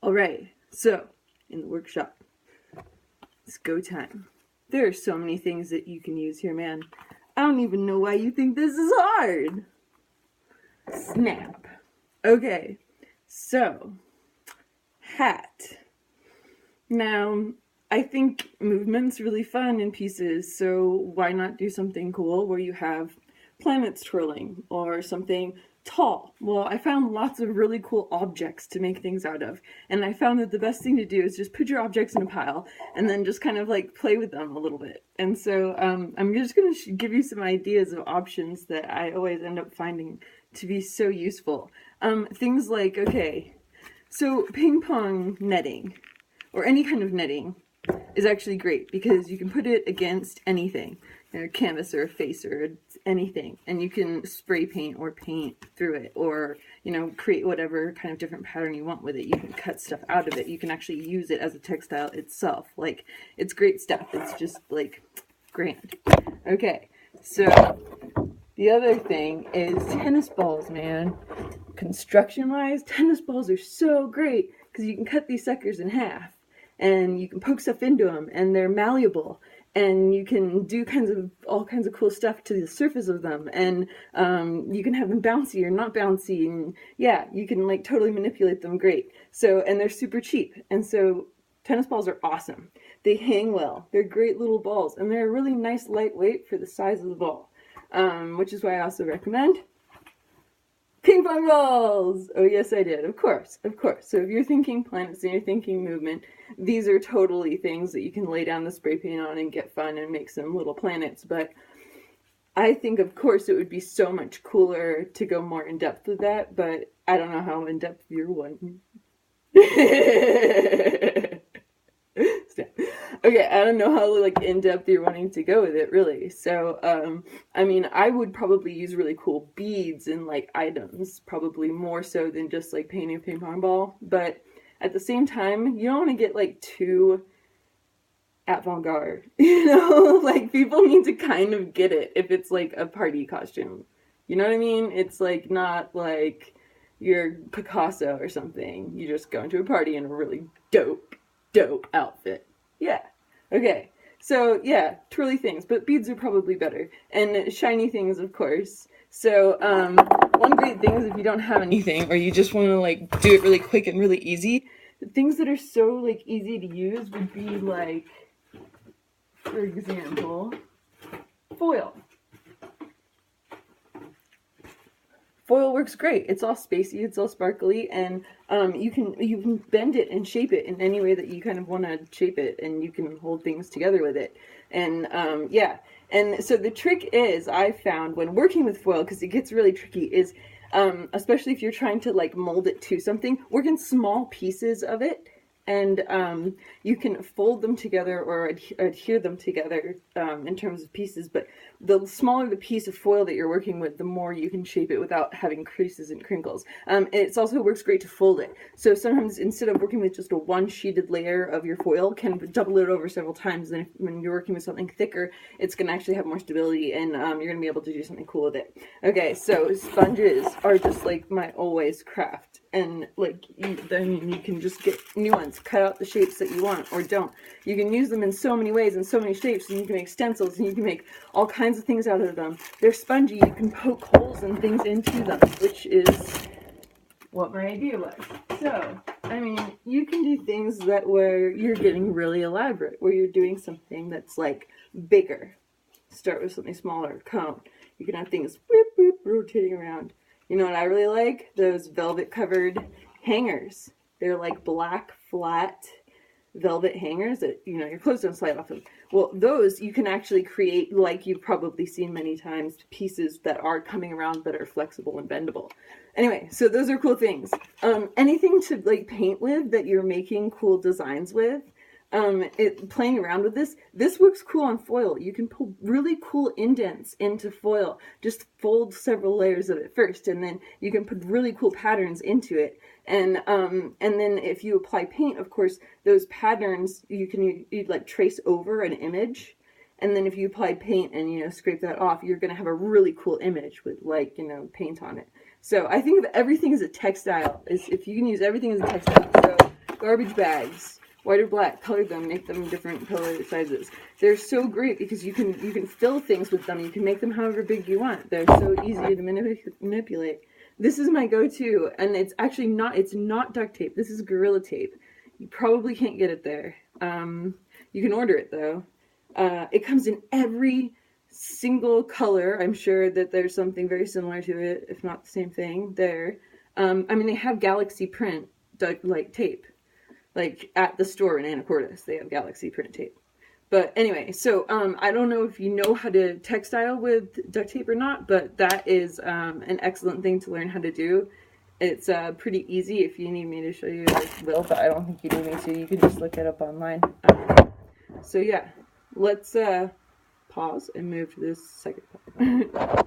Alright, so in the workshop, it's go time. There are so many things that you can use here, man. I don't even know why you think this is hard. Snap. Okay, so, hat. Now, I think movement's really fun in pieces, so why not do something cool where you have planets twirling or something tall? Well, I found lots of really cool objects to make things out of, and I found that the best thing to do is just put your objects in a pile and then just kind of like play with them a little bit. And so I'm just going to give you some ideas of options that I always end up finding to be so useful. Things like, okay, so ping pong netting or any kind of netting is actually great because you can put it against anything, a canvas or a face or anything, and you can spray paint or paint through it, or create whatever kind of different pattern you want with it. You can cut stuff out of it. You can actually use it as a textile itself. Like, it's great stuff. It's just like grand. Okay, so the other thing is tennis balls, man. Construction wise, tennis balls are so great because you can cut these suckers in half and you can poke stuff into them, and they're malleable, and you can do all kinds of cool stuff to the surface of them, and you can have them bouncy or not bouncy, and yeah, you can like totally manipulate them great. So, and they're super cheap, and so tennis balls are awesome. They hang well, they're great little balls, and they're really nice lightweight for the size of the ball, which is why I also recommend ping pong balls! Oh yes, I did. Of course, of course. So if you're thinking planets and you're thinking movement, these are totally things that you can lay down the spray paint on and get fun and make some little planets. But I think, of course, it would be so much cooler to go more in depth with that. But I don't know how in depth you're wanting. Okay, I don't know how like in depth you're wanting to go with it, really. So, I mean, I would probably use really cool beads and like items, probably more so than just like painting a ping pong ball. But at the same time, you don't want to get like too avant-garde, like people need to kind of get it if it's like a party costume. You know what I mean? It's like not like you're Picasso or something. You just go into a party in a really dope outfit. Yeah. Okay. So yeah, twirly things, but beads are probably better. And shiny things, of course. So one great thing is if you don't have anything or you just want to like do it really quick and really easy, the things that are so like easy to use would be like, for example, foil. Foil works great. It's all spacey, it's all sparkly, and you can bend it and shape it in any way that you kind of want to shape it, and you can hold things together with it. And yeah, and so the trick is, I found when working with foil, because it gets really tricky, is especially if you're trying to like mold it to something, work in small pieces of it. And you can fold them together or adhere them together in terms of pieces, but the smaller the piece of foil that you're working with, the more you can shape it without having creases and crinkles. It also works great to fold it. So sometimes instead of working with just a one-sheeted layer of your foil, can double it over several times, and when you're working with something thicker, it's going to actually have more stability, and you're going to be able to do something cool with it. Okay, so sponges are just like my always craft. And like then you can just get new ones, cut out the shapes that you want or don't. You can use them in so many ways and so many shapes, and you can make stencils and you can make all kinds of things out of them. They're spongy, you can poke holes and things into them, which is what my idea was. So, I mean, you can do things where you're getting really elaborate, where you're doing something that's like bigger. Start with something smaller, cone. You can have things whoop, whoop, rotating around. You know what I really like? Those velvet covered hangers. They're like black, flat velvet hangers that, your clothes don't slide off of. Well, those you can actually create, like you've probably seen many times, pieces that are coming around that are flexible and bendable. Anyway, so those are cool things. Anything to like paint with that you're making cool designs with. Playing around with this works cool on foil. You can pull really cool indents into foil. Just fold several layers of it first, and then you can put really cool patterns into it. And then if you apply paint, of course, those patterns you'd like trace over an image. And then if you apply paint and, scrape that off, you're going to have a really cool image with like, paint on it. So I think of everything as a textile. If you can use everything as a textile. So Garbage bags, white or black, color them, make them different color sizes. They're so great because you can fill things with them. You can make them however big you want. They're so easy to manipulate. This is my go-to, and it's actually not, it's not duct tape. This is Gorilla Tape. You probably can't get it there. You can order it though. It comes in every single color. I'm sure that there's something very similar to it, if not the same thing there. I mean, they have Galaxy Print like tape. Like at the store in Anacortes, they have Galaxy Print tape. But anyway, so I don't know if you know how to textile with duct tape or not, but that is an excellent thing to learn how to do. It's pretty easy. If you need me to show you, I will, but I don't think you need me to. You can just look it up online. So yeah, let's pause and move to this second part.